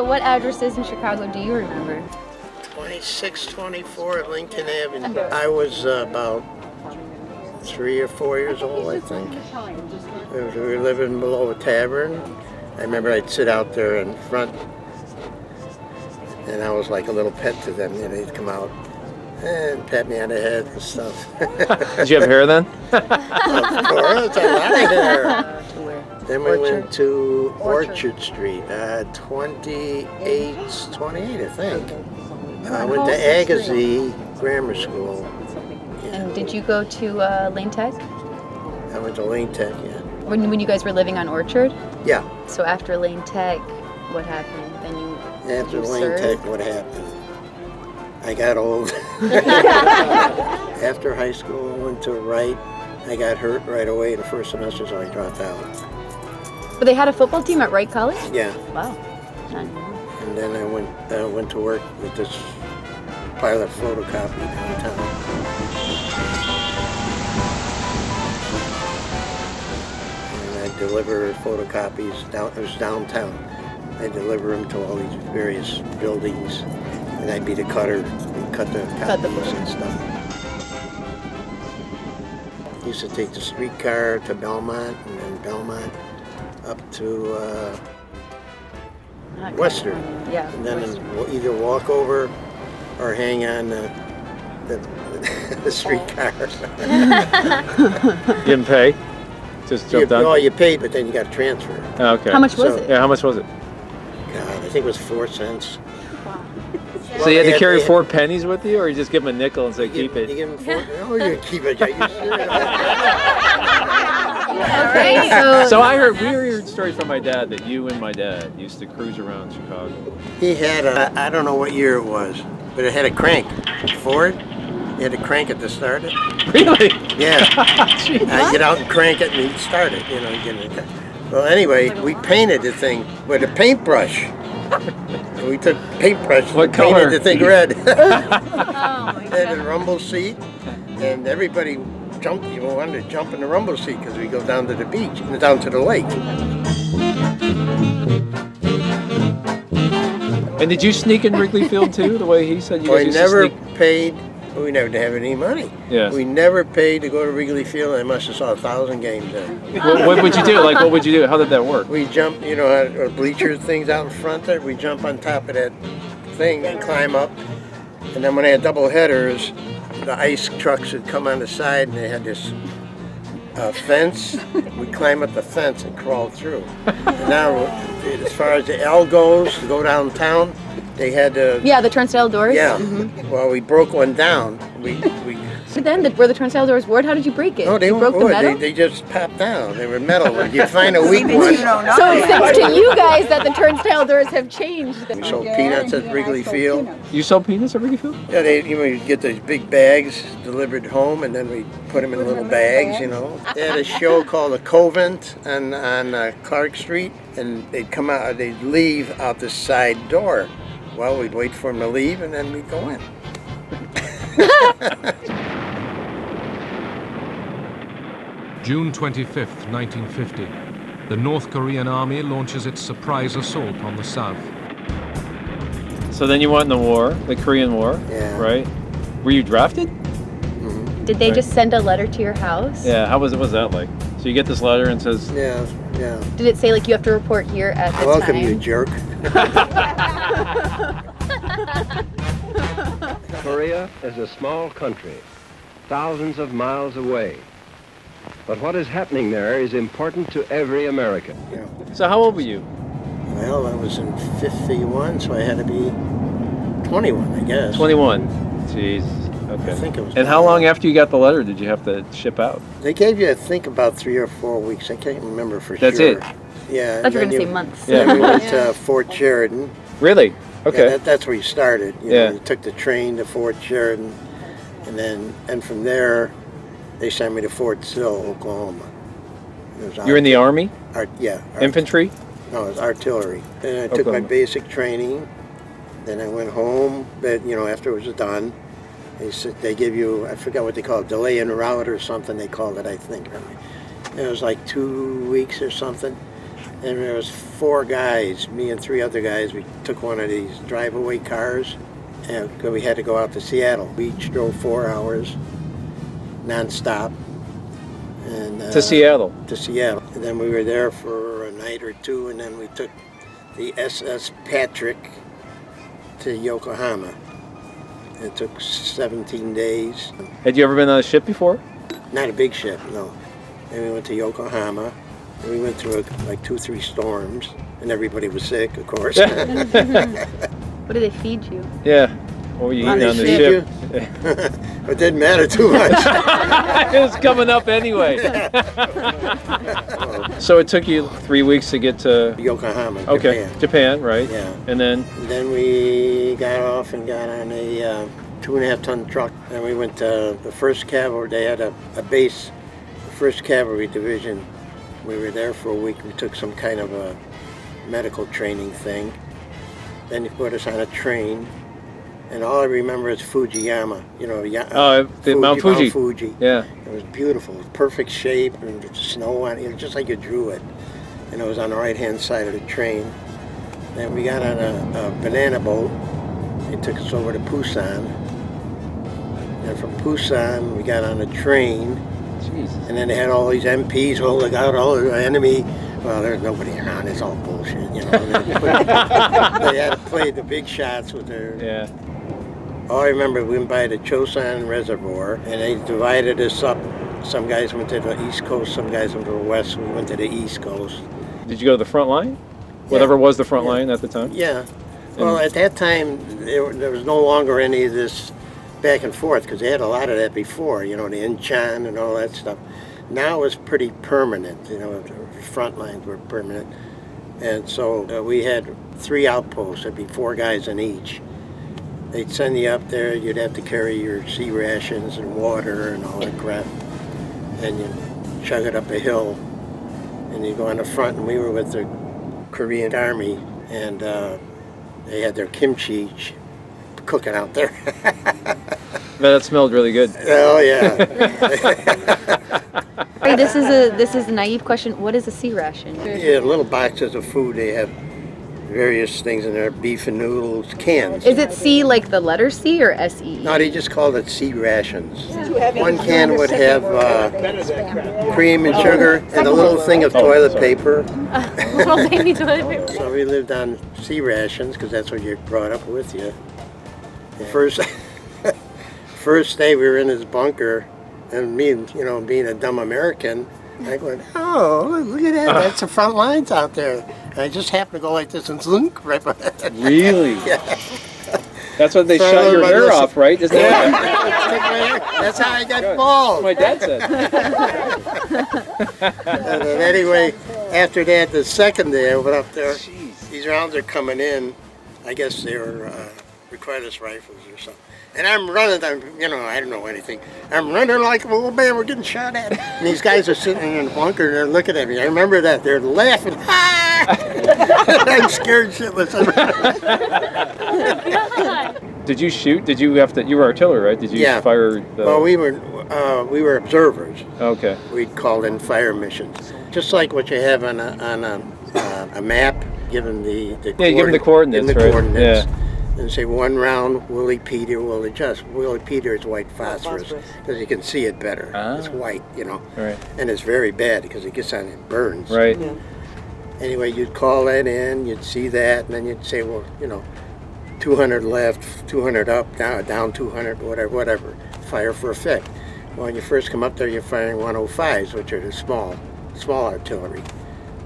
So what addresses in Chicago do you remember? 2624 Lincoln Avenue. I was about 3 or 4 years old, I think. We were living below a tavern. I remember I'd sit out there in front, and I was like a little pet to them. You know, they'd come out and pat me on the head and stuff. Did you have hair then? Of course, a lot of hair. Then we went to Orchard Street, 28, I think. I went to Agassiz Grammar School. And did you go to Lane Tech? I went to Lane Tech, yeah. When you guys were living on Orchard? Yeah. So after Lane Tech, what happened? Then After Lane Tech, what happened? I got old. After high school, I went to Wright. I got hurt right away the first semester, so I dropped out. But they had a football team at Wright College? Yeah. Wow. And then I went to work with this pilot photocopy downtown. And I deliver photocopies down. It was downtown. I deliver them to all these various buildings, and I'd be the cutter, and cut the copies and stuff. Used to take the streetcar to Belmont, and then Belmont up to Western. Yeah. And then either walk over or hang on the streetcar. You didn't pay? Just jumped on? No, you paid, but then you got to transfer. Oh, okay. How much was it? Yeah, how much was it? God, I think it was 4 cents. So you had to carry 4 pennies with you, or you just give them a nickel and say, keep it? You give them 4? No, you keep it. Are you serious? Okay, So we heard stories from my dad that you and my dad used to cruise around Chicago. He had I don't know what year it was, but it had a crank. Ford, you had to crank it to start it. Really? Yeah. I'd get out and crank it and he'd start it, you know. Well, anyway, we painted the thing with a paintbrush. We took paintbrush and painted the thing red. Had a rumble seat, and everybody jumped. You wanted to jump in the rumble seat because we go down to the beach and down to the lake. And did you sneak in Wrigley Field too, the way he said you guys used to sneak? We never have any money. Yes. We never paid to go to Wrigley Field. I must have saw 1,000 games there. What would you do? Like, what would you do? How did that work? We jump, you know, bleacher things out in front there. We jump on top of that thing and climb up. And then when they had double headers, the ice trucks would come on the side and they had this fence. We'd climb up the fence and crawl through. And now, as far as the L goes, to go downtown, they had to... Yeah, the turnstile doors? Yeah. Well, we broke one down. But then, were the turnstile doors wood? How did you break it? No, they you broke weren't the wood. metal? They just popped down. They were metal. You find a weak one. So it's thanks to you guys that the turnstile doors have changed. We sold peanuts at Wrigley Field. You sold peanuts at Wrigley Field? Yeah, you get those big bags delivered home, and then we put them in little bags, you know. They had a show called The Covent on Clark Street, and they'd come out, they'd leave out the side door. Well, we'd wait for them to leave, and then we'd go in. June 25th, 1950. The North Korean army launches its surprise assault on the south. So then you went in the war, the Korean War, right? Were you drafted? Mm-hmm. Did they just send a letter to your house? Yeah, what was that like? So you get this letter and it says... Yeah. Did it say, like, you have to report here at the Welcome, time? you jerk. Korea is a small country, thousands of miles away. But what is happening there is important to every American. Yeah. So how old were you? Well, I was in 51, so I had to be 21, I guess. 21. Jeez. Okay. I think it was. And how long after you got the letter did you have to ship out? They gave you, I think, about 3 or 4 weeks. I can't remember for sure. That's it? Yeah. I thought you were going to say months. Yeah. Then we went to Fort Sheridan. Really? Okay. Yeah, that's where you started. You Yeah. know, you took the train to Fort Sheridan, and from there, they sent me to Fort Sill, Oklahoma. You're in the Army? Infantry? No, it was artillery. Then I took my basic training. Then I went home. But after it was done, they give you, I forgot what they call it, delay en route or something. They called it, I think. It was like 2 weeks or something. And there was 4 guys, me and 3 other guys. We took one of these drive-away cars, and we had to go out to Seattle. We each drove 4 hours, non-stop. And, To Seattle? To Seattle. And then we were there for a night or 2, and then we took the SS Patrick to Yokohama. It took 17 days. Had you ever been on a ship before? Not a big ship, no. And we went to Yokohama. And we went through like 2-3 storms, and everybody was sick, of course. What do they feed you? Yeah. What were you eating on the feed ship? It didn't matter too much. It was coming up anyway. So it took you 3 weeks to get to Yokohama, okay, Japan, right? Yeah. And then we got off and got on a 2.5-ton truck, and we went to the 1st Cavalry. They had a base, the 1st Cavalry Division. We were there for a week. We took some kind of a medical training thing. Then they put us on a train, and all I remember is Fujiyama. You know, Mount Fuji. Mount Fuji. Yeah. It was beautiful. It was perfect shape, and the snow on it, just like you drew it. And it was on the right-hand side of the train. Then we got on a banana boat. It took us over to Busan. And from Busan, we got on a train. Jesus. And then they had all these MPs, look out, all the enemy. Well, there's nobody around. It's all bullshit, you know. They had to play the big shots with their... Yeah. All I remember, we went by the Chosun Reservoir, and they divided us up. Some guys went to the East Coast, some guys went to the West. We went to the East Coast. Did you go to the front line? Whatever was the front line at the time? Yeah. Well, at that time, there was no longer any of this back and forth, because they had a lot of that before, you know, the Incheon and all that stuff. Now it's pretty permanent, you know, the front lines were permanent. And so we had 3 outposts, there'd be 4 guys in each. They'd send you up there, you'd have to carry your sea rations and water and all that crap. And you chug it up a hill, and you go on the front, and we were with the Korean Army, and they had their kimchi cooking out there. That smelled really good. Oh yeah. Hey, this is a naive question. What is a sea ration? Yeah, little boxes of food. They have various things in there, beef and noodles, cans. Is it C like the letter C or S-E? No, they just called it sea rations. One can would have cream and sugar and a little thing of toilet paper. Little baby toilet paper. So we lived on sea rations because that's what you brought up with you. The first day we were in this bunker, and me, you know, being a dumb American, I went, oh, look at that, that's the front lines out there. And I just happened to go like this and zlunk right by that. Really? Yeah. That's what they So shot your everybody hair listen. off, right? Isn't that That's how I got what bald. my dad said? And then anyway, after that, the second day I went up there, these rounds are coming in. I guess they were required rifles or something. And I'm running, you know, I don't know anything. I'm running like, oh man, we're getting shot at. And these guys are sitting in the bunker and they're looking at me. I remember that. They're laughing. I'm scared shitless. Did you shoot? Did you have to? You were artillery, right? Did you fire the... Well, we were observers. Okay. We'd called in fire missions. Just like what you have on a map, given the give them the coordinates, give them the right? coordinates. Yeah. And say 1 round, Willie Peter will adjust. Willie Peter is white phosphorus because you can see it better. Ah. It's white, you know. Right. And it's very bad because it gets on and burns. Right. Yeah. Anyway, you'd call that in, you'd see that, and then you'd say, well, you know, 200 left, 200 up, down 200, whatever. Fire for effect. Well, when you first come up there, you're firing 105s, which are the small artillery.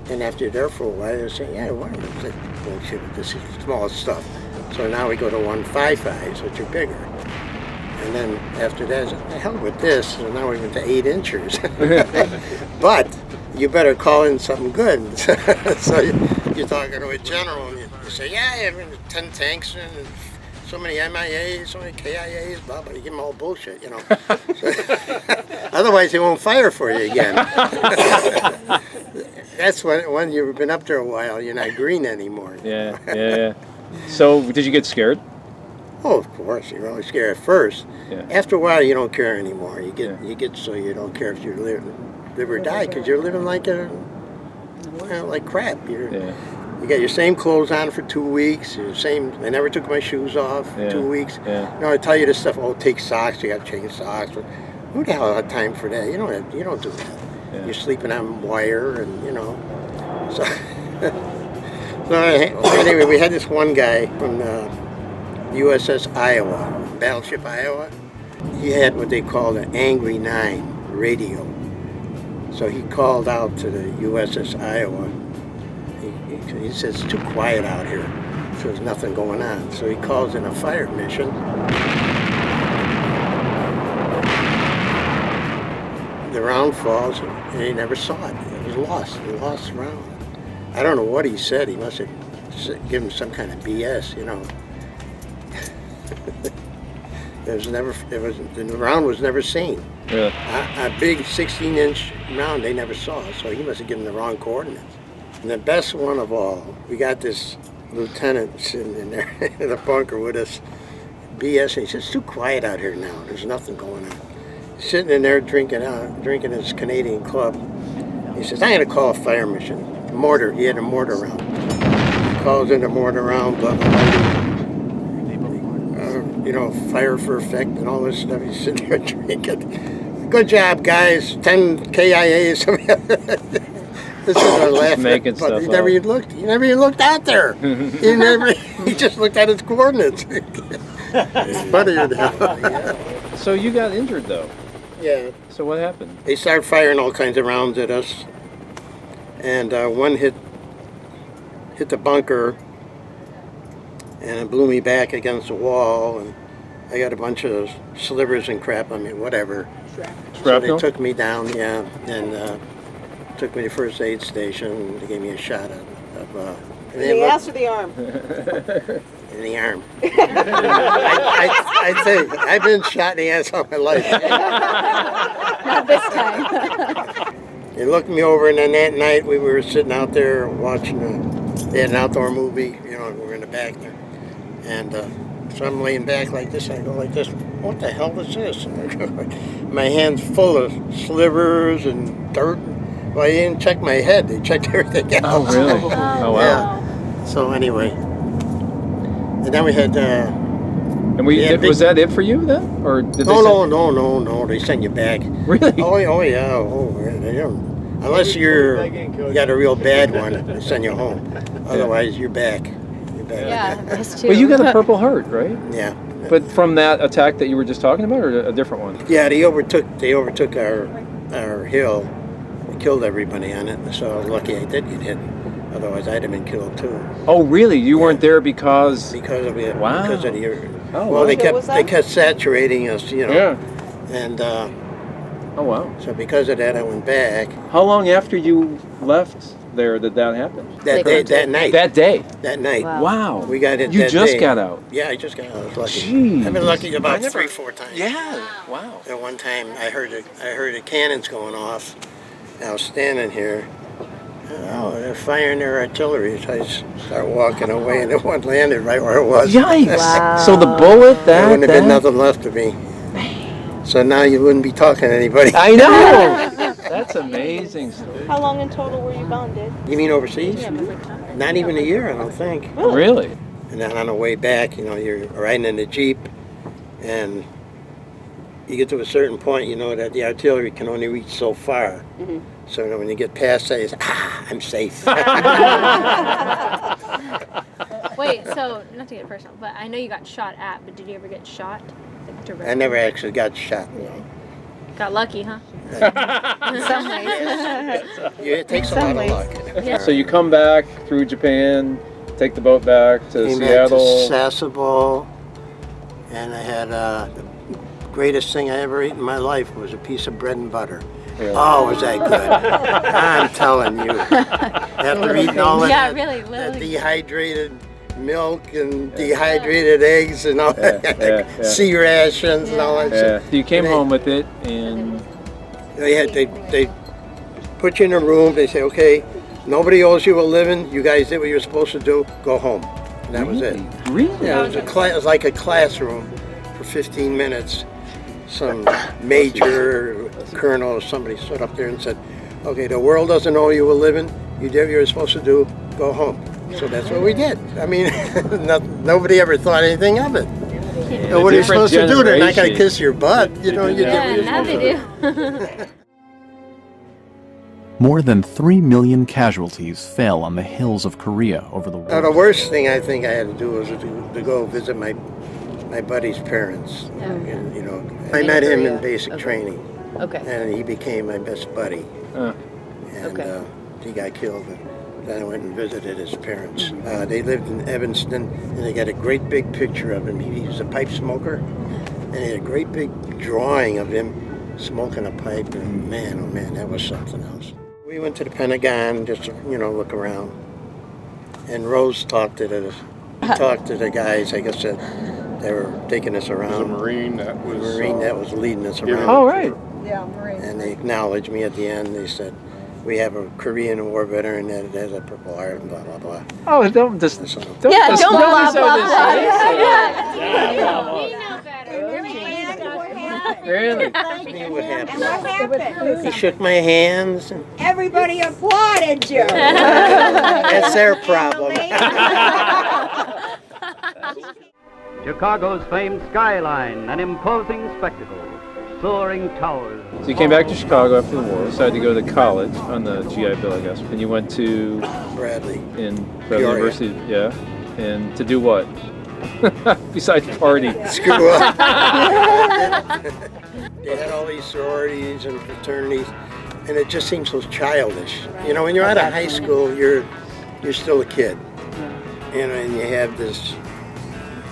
And after you're there for a while, you say, yeah, whatever. It's like bullshit with this small stuff. So now we go to 155s, which are bigger. And then after that, the hell with this. So now we went to 8 inchers. But you better call in something good. So you're talking to a general, and you say, yeah, I have 10 tanks and so many MIAs, so many KIAs, blah, blah. You give them all bullshit, you know. Otherwise, they won't fire for you again. That's when you've been up there a while, you're not green anymore. Yeah. So, did you get scared? Oh, of course. You're only scared at first. Yeah. After a while, you don't care anymore. You get so you don't care if you live or die because you're living like kind of like crap. Yeah. You got your same clothes on for 2 weeks. Your same. I never took my shoes off for 2 weeks. Yeah. You know, I tell you this stuff. Oh, take socks. You got to change socks. But who the hell had time for that? You don't do that. Yeah. You're sleeping on wire, and you know. So, so anyway, we had this one guy from the USS Iowa, Battleship Iowa. He had what they called an Angry 9 radio. So he called out to the USS Iowa. He says, it's too quiet out here. So there's nothing going on. So he calls in a fire mission. The round falls, and he never saw it. It was lost. He lost the round. I don't know what he said. He must have given some kind of BS, you know. The round was never seen. Yeah. A big 16-inch round they never saw, so he must have given the wrong coordinates. And the best one of all, we got this lieutenant sitting in there in the bunker with us, BS, and he says, it's too quiet out here now. There's nothing going on. He's sitting in there drinking his Canadian club. He says, I'm going to call a fire mission. Mortar, he had a mortar round. He calls in the mortar round, blah, blah, blah. You know, fire for effect and all this stuff. He's sitting there drinking. Good job, guys. 10 KIAs. This is our laughing. Making But stuff he never up. even looked. He never even looked out there. He just looked at his coordinates. It's funnier now. So you got injured though. Yeah. So what happened? They started firing all kinds of rounds at us, and one hit the bunker, and it blew me back against the wall, and I got a bunch of slivers and crap on me, whatever. So Shrapnel? they took me down, yeah, and took me to first aid station, and they gave me a shot of In the ass or the arm? in the arm. I'd say I've been shot in the ass all my life. Not this time. They looked me over, and then that night we were sitting out there watching they had an outdoor movie, you know, and we were in the back there. And so I'm laying back like this, I go like this, what the hell is this? And my hand's full of slivers and dirt. Well, they didn't check my head, they checked everything else. Oh really? Oh wow. Yeah. So anyway, and then we had, And was big- that it for you then, or did they? no, they send you back. Really? Oh yeah, they don't. Unless you got a real bad one, they send you home. Otherwise, you're back. You're back. Yeah, us too. But you got a Purple Heart, right? Yeah. But from that attack that you were just talking about, or a different one? Yeah, they overtook our hill. They killed everybody on it. So I was lucky I did get hit. Otherwise, I'd have been killed too. Oh really? You weren't there because? Because of it. Wow. Because of the. Oh, well, wow. they was that? kept saturating us, you know. Yeah. And Oh wow. so because of that, I went back. How long after you left there did that happen? That night. That day. That night. Wow. Wow. We got it You that just day. got out. Yeah, I just got out. I was lucky. Jeez. I've been lucky about I never- 3-4 times. Yeah. Wow. At one time, I heard the cannons going off. And I was standing here. Oh, they're firing their artillery. So I start walking away, and the one landed right where it was. Yikes. Wow. So the bullet There wouldn't have been that. nothing left of me. So now you wouldn't be talking to anybody. I know. That's amazing. How long in total were you gone, Dad? You mean overseas? Not even a year, I don't think. Really? And then on the way back, you know, you're riding in the Jeep, and you get to a certain point, you know, that the artillery can only reach so far. Mm-hmm. So when you get past that, you say, I'm safe. Wait, so not to get personal, but I know you got shot at, but did you ever get shot? Like, directly? I never actually got shot. Got lucky, huh? In some ways. It takes a lot of luck. Yeah. So you come back through Japan, take the boat back to Came back Seattle. to Sasebo, and I had the greatest thing I ever ate in my life was a piece of bread and butter. Really? Oh, was that good? I'm telling you. After eating all that, Yeah, really, that literally. dehydrated milk and dehydrated eggs and all that, yeah. sea rations and all that Yeah. shit. So you came And home with it, and They put you in a room. They say, okay, nobody owes you a living. You guys did what you were supposed to do. Go home. And that was it. Really? Yeah, it was like a classroom for 15 minutes. Some major colonel or somebody stood up there and said, okay, the world doesn't owe you a living. you did what you were supposed to do, go home. So that's what we did. I mean, nobody ever thought anything of it. And what are you supposed to do? They're not going to kiss your butt. You know, you did what you're now supposed they to do. More than 3 million casualties fell on the hills of Korea over the war. Now, the worst thing I think I had to do was to go visit my buddy's parents. And, you know, I met him in basic training. Okay. And he became my best buddy. And he got killed. And then I went and visited his parents. They lived in Evanston, and they got a great big picture of him. He was a pipe smoker, and he had a great big drawing of him smoking a pipe. And man, oh man, that was something else. We went to the Pentagon just to, you know, look around. And Rose talked to the guys, I guess, that they were taking us around. The Marine that was leading us around. Oh, right. Yeah, Marine. And they acknowledged me at the end. They said, we have a Korean War veteran that has a Purple Heart, and blah, blah, blah. Oh, don't just... So, Don't Yeah, just don't don't blah, so blah, this- blah. We know better. Really? see what happened. What happened? He shook my hands. And Everybody applauded you. that's their problem. Chicago's famed skyline, an imposing spectacle. Soaring towers. So you came back to Chicago after the war, decided to go to college on the GI Bill, I guess. And you went to Bradley. Bradley University, yeah. And to do what? Besides party. Screw up. They had all these sororities and fraternities, and it just seems so childish. You know, when you're out of high school, you're still a kid. You know, and you have this,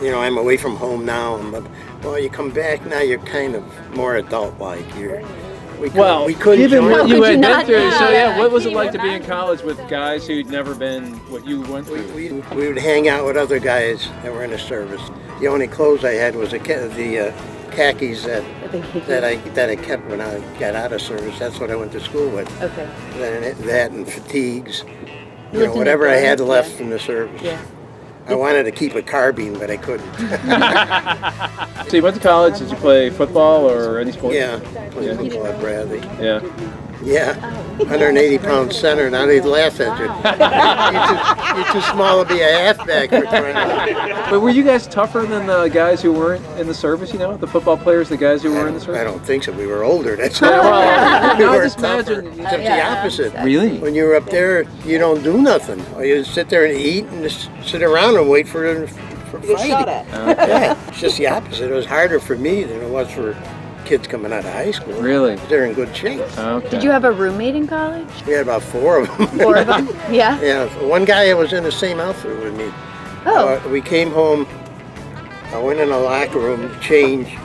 you know, I'm away from home now, but well, you come back now, you're kind of more adult-like. We couldn't given join. what you could had you been not? through, so Yeah. what was it like to be in college with guys who'd never been what you went through? We would hang out with other guys that were in the service. The only clothes I had was the khakis that I kept when I got out of service. That's what I went to school with. Okay. Then that and fatigues, You you know, lived in a whatever I had dorm? left Yeah. from the service. Yeah. I wanted to keep a carbine, but I couldn't. So you went to college, did you play football or any sport? Yeah, played football at Bradley. Yeah. Yeah, 180-pound center. Now they laugh at you. You're too small to be a halfback. For crying out loud. But were you guys tougher than the guys who weren't in the service, you know? The football players, the guys who were in the service? I don't think so. We were older. That's Yeah, all. well, We I were just tougher. imagine- It's the opposite. Really? When you're up there, you don't do nothing. You sit there and eat and just sit around and wait for Get fighting. shot at. Yeah, it's just the opposite. It was harder for me than it was for kids coming out of high school. Really? They're in good shape. Okay. Did you have a roommate in college? We had about 4 of them. 4 of them? Yeah. Yeah, one guy was in the same outfit with me. Oh. We came home, I went in the locker room to change,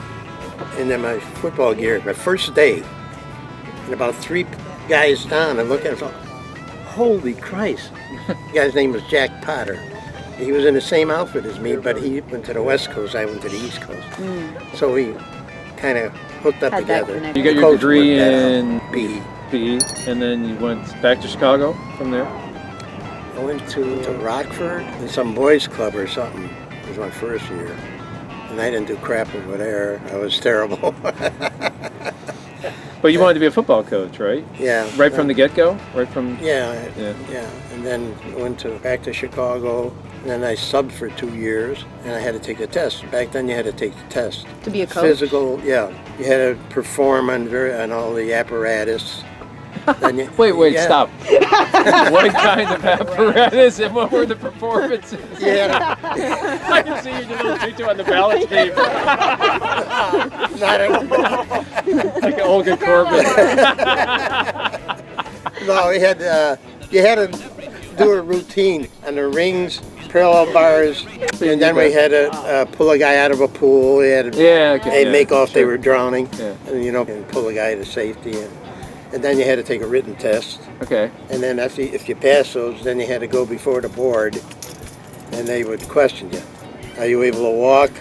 and then my football gear, my first day, and about 3 guys down, I look at him, holy Christ. The guy's name was Jack Potter. He was in the same outfit as me, but he went to the West Coast, I went to the East Coast. So we kind of hooked up Had that together. connection. You got The your coach degree worked that out. in PE. PE, and then you went back to Chicago from there? I went to Rockford in some boys club or something. It was my first year. And I didn't do crap over there. I was terrible. But you wanted to be a football coach, right? Yeah. Right from the get-go? Right from... Yeah. Yeah. And then went back to Chicago. And then I subbed for 2 years, and I had to take the test. Back then, you had to take the test. To be a coach? Physical, yeah. You had to perform on all the apparatus. Then Wait, yeah. stop. What kind of apparatus and what were the performances? Yeah. I can see you doing a little tutu on the balance beam. Not at Like Olga Corbett. No, you had to do a routine on the rings, parallel bars, and then we had to pull a guy out of a pool. We had to they'd make off they were drowning, and and pull a guy to safety, and then you had to take a written test. Okay. And then if you passed those, then you had to go before the board, and they would question you. Are you able to walk?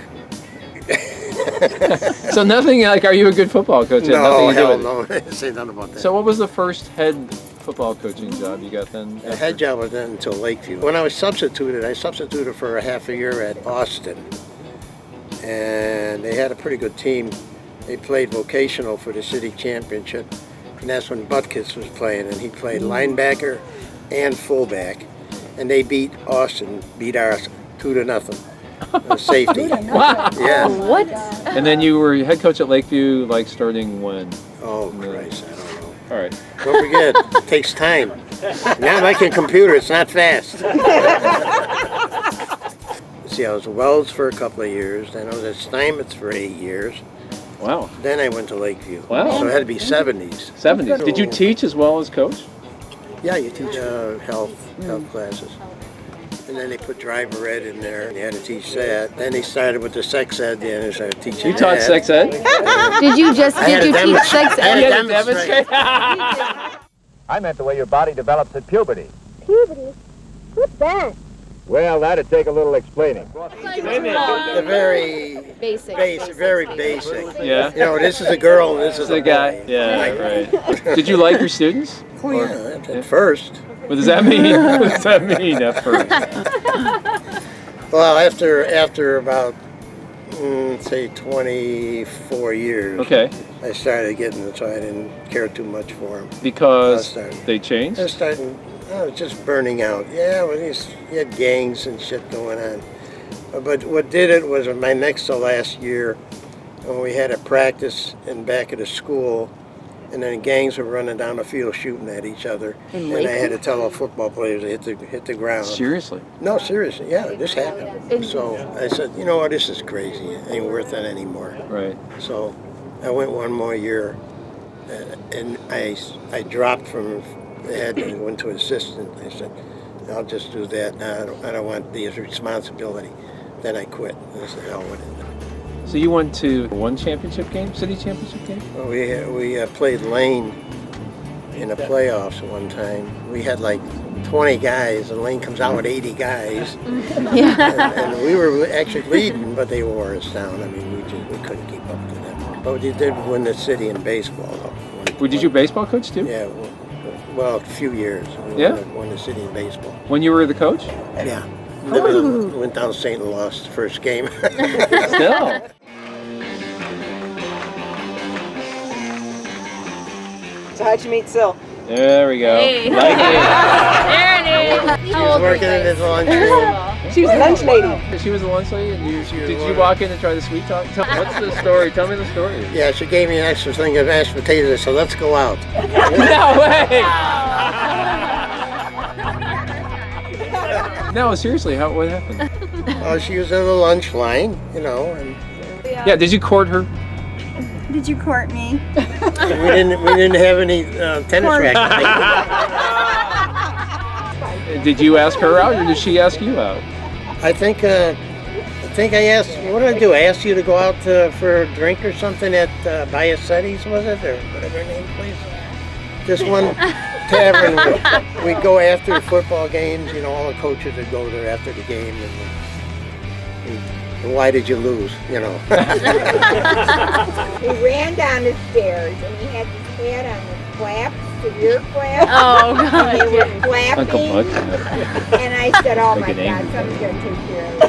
So nothing like, are you a good football coach? It had No, nothing to do hell with it. no. Say nothing about that. So what was the first head football coaching job you got then? The head job was then until Lakeview. When I was substituted, I substituted for a half a year at Austin. And they had a pretty good team. They played vocational for the city championship. And that's when Butkus was playing, and he played linebacker, and fullback, and they beat ours 2-0. Safety. Wow. Yeah. What? And then you were head coach at Lakeview, like starting when? Oh Christ, I don't know. All right. Don't forget, it takes time. Now I can computer, it's not fast. See, I was at Wells for a couple of years, then I was at Steinmetz for 8 years. Wow. Then I went to Lakeview. Wow. So it had to be 70s. 70s. Did you teach as well as coach? Yeah, you teach health classes. And then they put driver ed in there, and you had to teach that. Then they started with the sex ed, then they started teaching You taught that. sex ed? Did you teach sex I had ed? to demonstrate. I meant the way your body develops at puberty. Puberty? What's that? Well, that'd take a little explaining. They're very Basic. very basic. Yeah. You know, this is a girl and this is The a guy. boy. Yeah, right. Did you like your students? Oh yeah, at first. What does that mean? What does that mean at first? Well, after about say 24 years, Okay. I started getting it, so I didn't care too much for them. Because they changed? I was starting, I was just burning out. Yeah, well, you had gangs and shit going on. But what did it was my next to last year, when we had a practice in back of the school, and then gangs were running down the field shooting at each other, and I had to tell our football players to hit the ground. Seriously? No, seriously, yeah, this happened. So I said, you know what, this is crazy. It ain't worth it anymore. Right. So I went one more year, and I dropped from head and went to assistant. I said, I'll just do that. Now I don't want the responsibility. Then I quit. I said, hell with it. So you went to one championship game, city championship game? Well, we played Lane in the playoffs one time. We had like 20 guys, and Lane comes out with 80 guys. And we were actually leading, but they wore us down. I mean, we couldn't keep up to them. But we did win the city in baseball, though. Well, did you baseball coach too? Yeah, well, a few years. We won the city in baseball. When you were the coach? Yeah. Then we went down to St. and lost the first game. Still. So how'd you meet Sil? There we go. Hey. Like it. There it is. She was working in his lunchroom. She was a lunch lady. She was the lunch lady, and did you walk in and try to sweet talk? What's the story? Tell me the story. Yeah, she gave me an extra thing of mashed potatoes, so let's go out. No way! No, seriously, what happened? Oh, she was in the lunch line, you know, and Yeah, did you court her? Did you court me? we didn't have any tennis rackets. Did you ask her out, or did she ask you out? I think I asked. What did I do? I asked you to go out for a drink or something at Biasetti's, was it, or whatever her name, please? This one tavern. We'd go after football games. You know, all the coaches would go there after the game, and why did you lose? You know. He ran down the stairs and he had his head on the flaps, severe flaps. Oh, God. And they were Uncle flapping. Buck. And I said, oh Like my an God, angry somebody's going to take care of it.